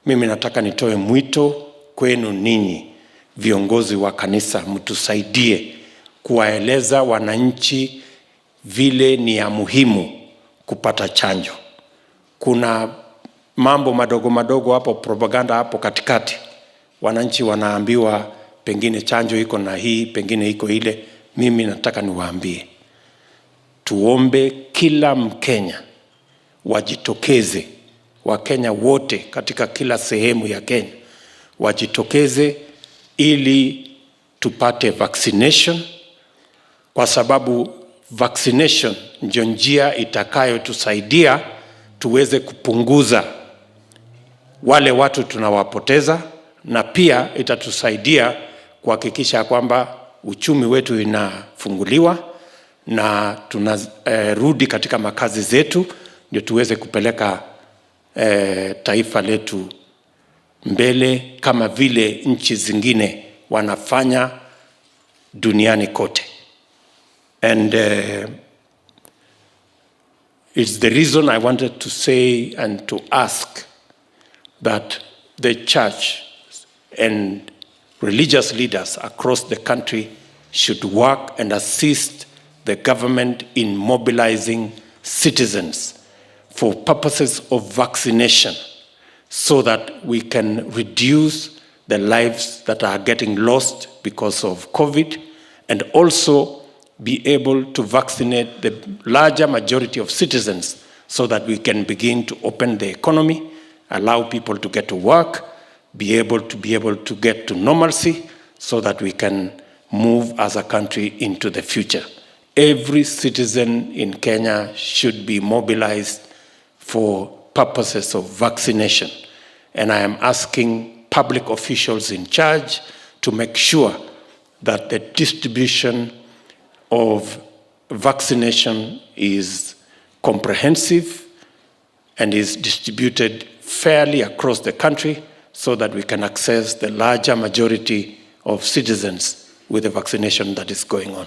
mimi nataka nitoe mwito kwenu ninyi viongozi wa kanisa, mtusaidie kuwaeleza wananchi vile ni ya muhimu kupata chanjo. Kuna mambo madogo madogo hapo, propaganda hapo katikati. Wananchi wanaambiwa pengine chanjo iko na hii, pengine iko ile. Mimi nataka niwaambie, tuombe kila Mkenya wajitokeze, Wakenya wote katika kila sehemu ya Kenya wajitokeze ili tupate vaccination, kwa sababu vaccination ndio njia itakayotusaidia tuweze kupunguza wale watu tunawapoteza, na pia itatusaidia kuhakikisha kwamba uchumi wetu inafunguliwa na tunarudi katika makazi zetu, ndio tuweze kupeleka taifa letu mbele kama vile nchi zingine wanafanya duniani kote. And it's the reason I wanted to say and to ask that the church and religious leaders across the country should work and assist the government in mobilizing citizens for purposes of vaccination, so that we can reduce the lives that are getting lost because of COVID, and also be able to vaccinate the larger majority of citizens, so that we can begin to open the economy, allow people to get to work, be able to get to normalcy, so that we can move as a country into the future. Every citizen in Kenya should be mobilized for purposes of vaccination. And I am asking public officials in charge to make sure that the distribution of vaccination is comprehensive and is distributed fairly across the country, so that we can access the larger majority of citizens with the vaccination that is going on.